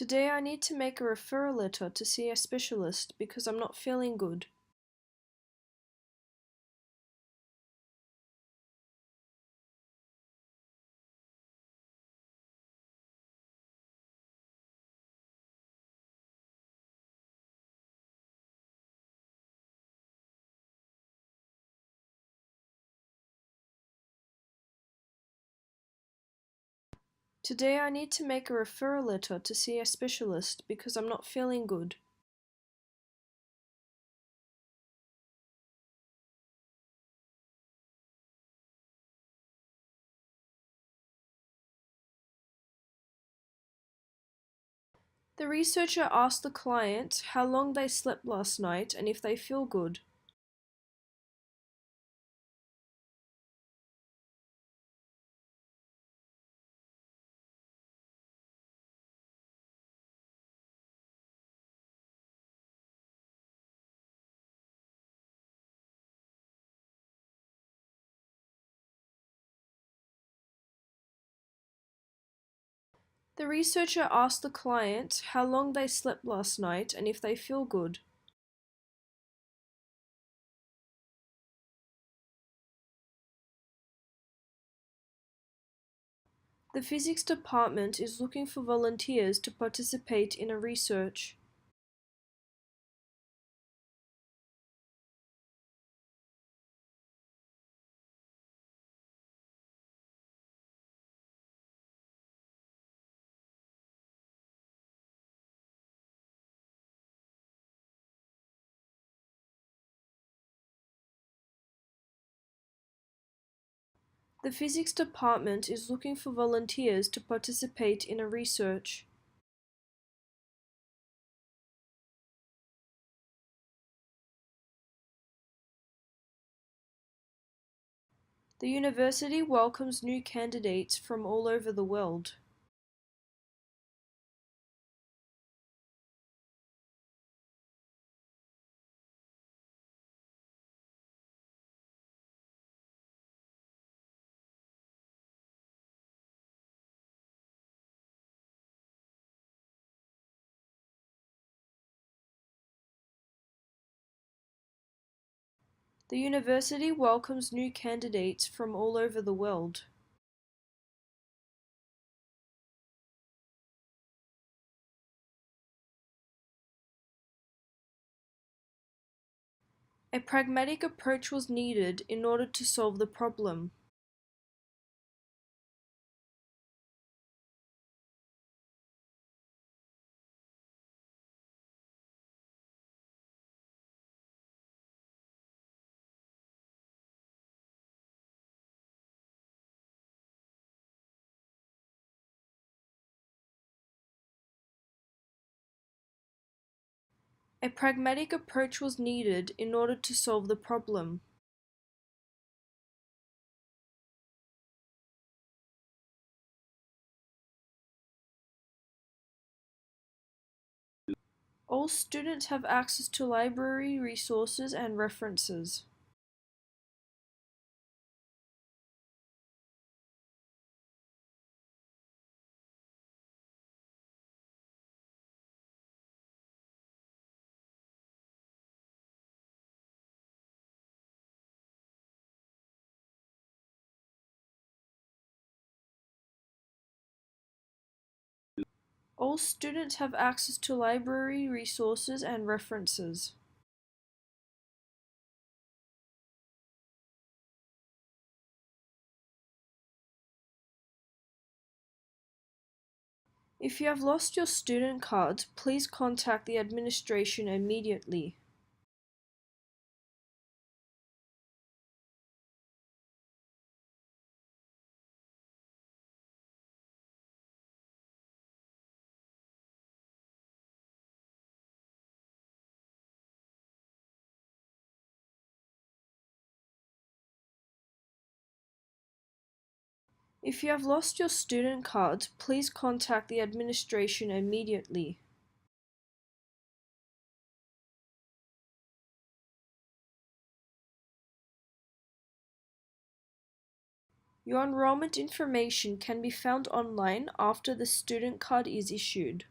Today I need to make a referral letter to see a specialist because I'm not feeling good. Today I need to make a referral letter to see a specialist because I'm not feeling good. The researcher asked the client how long they slept last night and if they feel good. The researcher asked the client how long they slept last night and if they feel good. The physics department is looking for volunteers to participate in a research. The physics department is looking for volunteers to participate in a research. The university welcomes new candidates from all over the world. The university welcomes new candidates from all over the world. A pragmatic approach was needed in order to solve the problem. A pragmatic approach was needed in order to solve the problem. All students have access to library resources and references. All students have access to library resources and references. If you have lost your student card, please contact the administration immediately. If you have lost your student card, please contact the administration immediately. Your enrollment information can be found online after the student card is issued.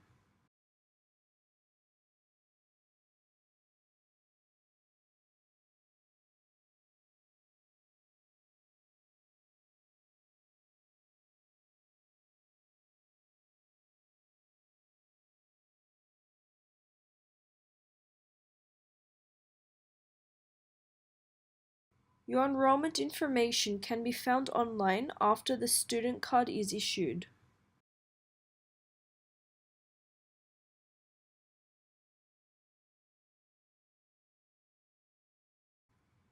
Your enrollment information can be found online after the student card is issued.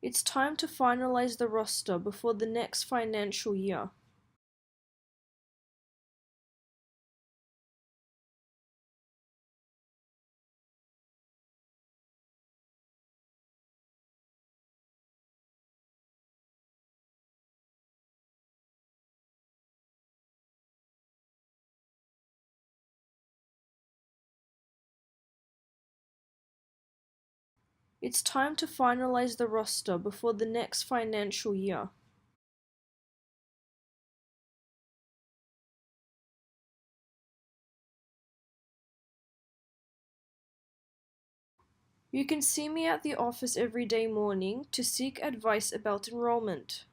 It's time to finalize the roster before the next financial year. It's time to finalize the roster before the next financial year. You can see me at the office every day morning to seek advice about enrollment.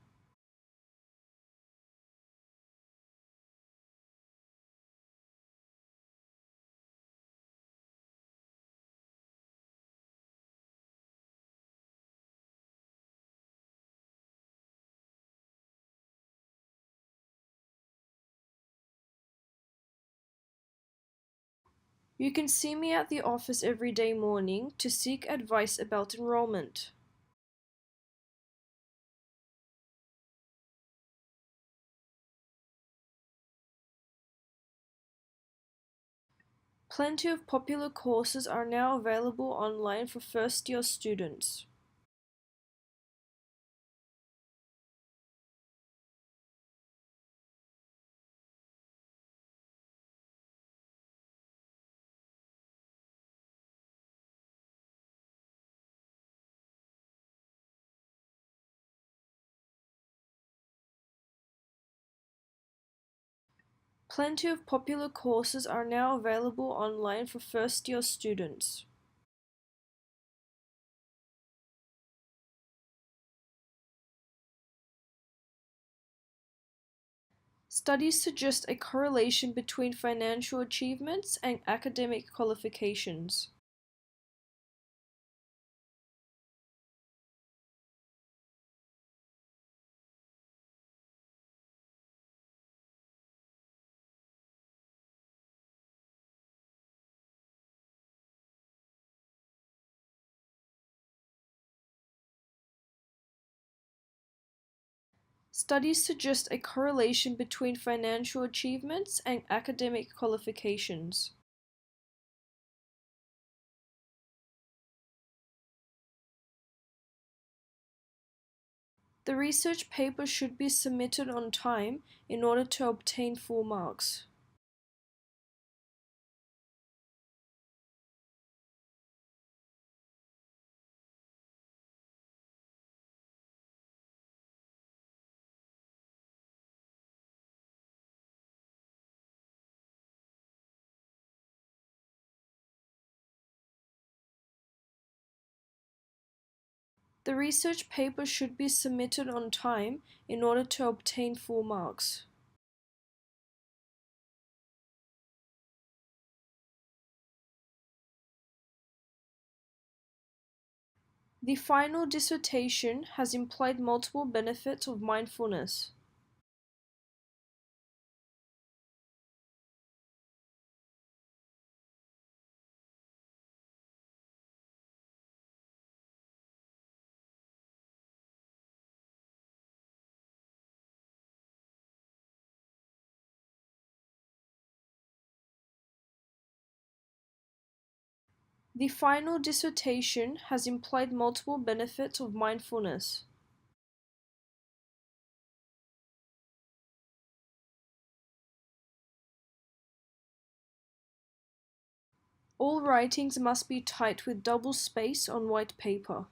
You can see me at the office every day morning to seek advice about enrollment. Plenty of popular courses are now available online for first-year students. Plenty of popular courses are now available online for first-year students. Studies suggest a correlation between financial achievements and academic qualifications. Studies suggest a correlation between financial achievements and academic qualifications. The research paper should be submitted on time in order to obtain full marks. The research paper should be submitted on time in order to obtain full marks. The final dissertation has implied multiple benefits of mindfulness. The final dissertation has implied multiple benefits of mindfulness. All writings must be typed with double space on white paper.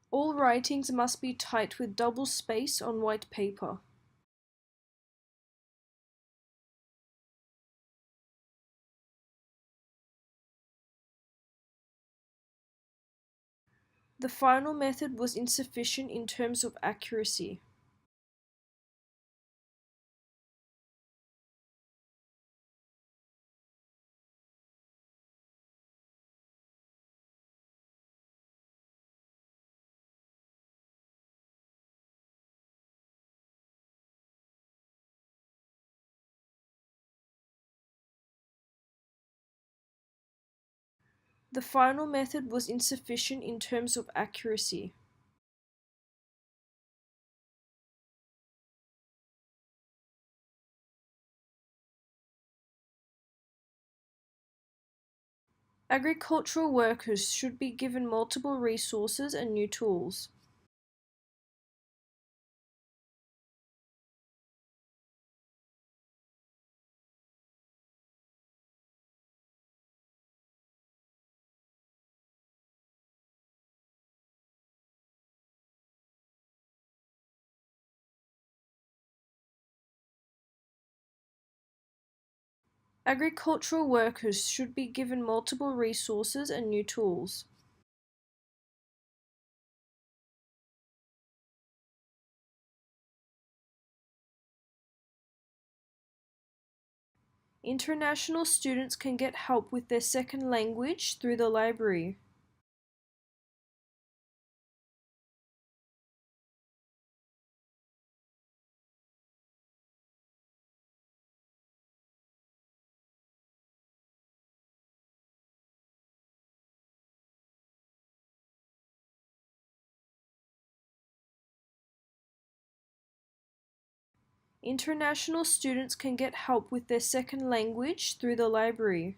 All writings must be typed with double space on white paper. The final method was insufficient in terms of accuracy. The final method was insufficient in terms of accuracy. Agricultural workers should be given multiple resources and new tools. Agricultural workers should be given multiple resources and new tools. International students can get help with their second language through the library. International students can get help with their second language through the library.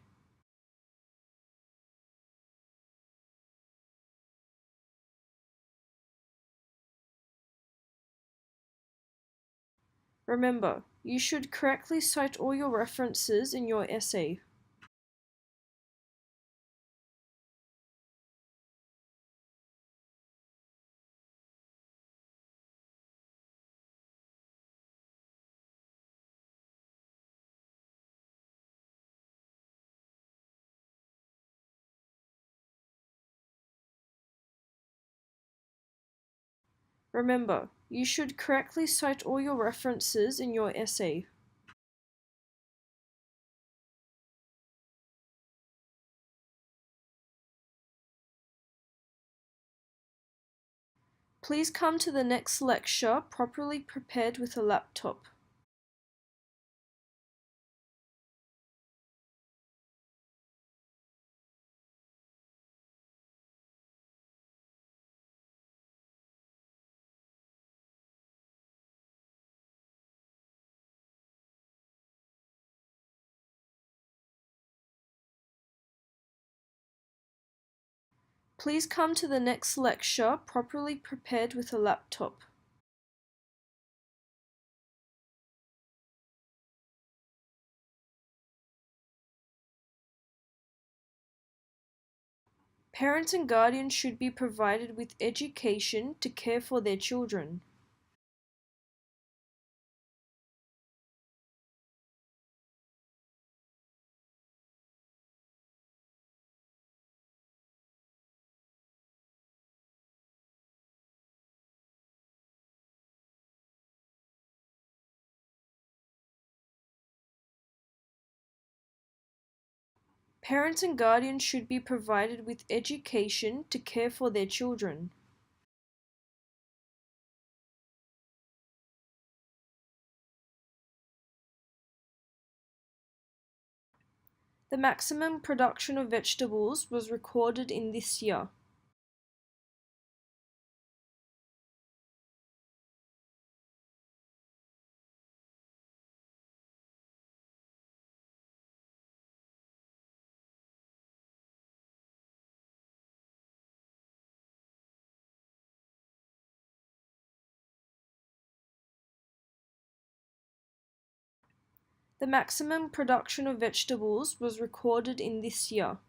Remember, you should correctly cite all your references in your essay. Remember, you should correctly cite all your references in your essay. Please come to the next lecture properly prepared with a laptop. Please come to the next lecture properly prepared with a laptop. Parents and guardians should be provided with education to care for their children. Parents and guardians should be provided with education to care for their children. The maximum production of vegetables was recorded in this year. The maximum production of vegetables was recorded in this year.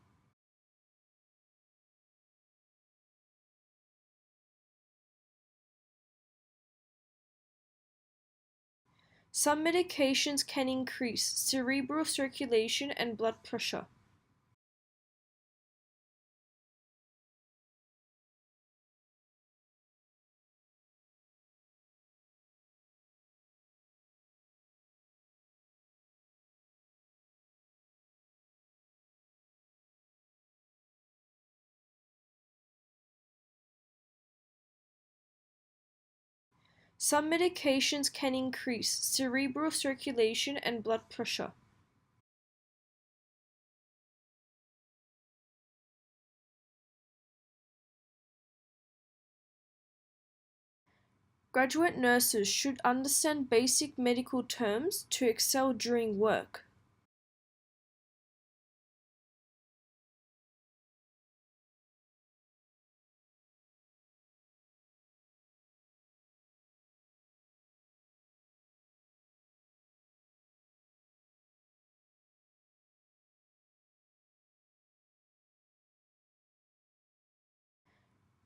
Some medications can increase cerebral circulation and blood pressure. Some medications can increase cerebral circulation and blood pressure. Graduate nurses should understand basic medical terms to excel during work.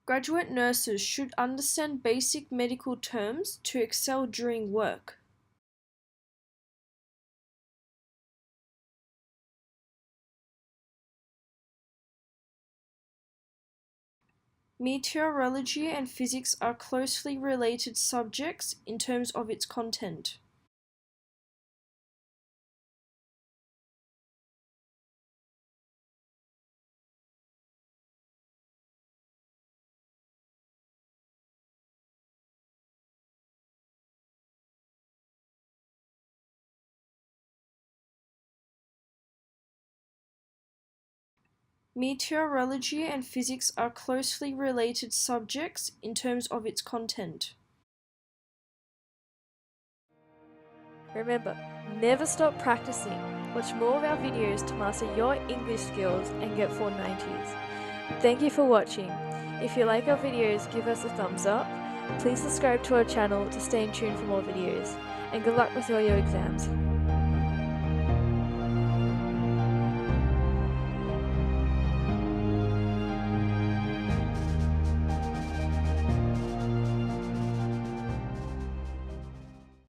Graduate nurses should understand basic medical terms to excel during work. Meteorology and physics are closely related subjects in terms of its content. Meteorology and physics are closely related subjects in terms of its content. Remember, never stop practicing. Watch more of our videos to master your English skills and get 490s. Thank you for watching. If you like our videos, give us a thumbs up. Please subscribe to our channel to stay in tune for more videos. And good luck with all your exams.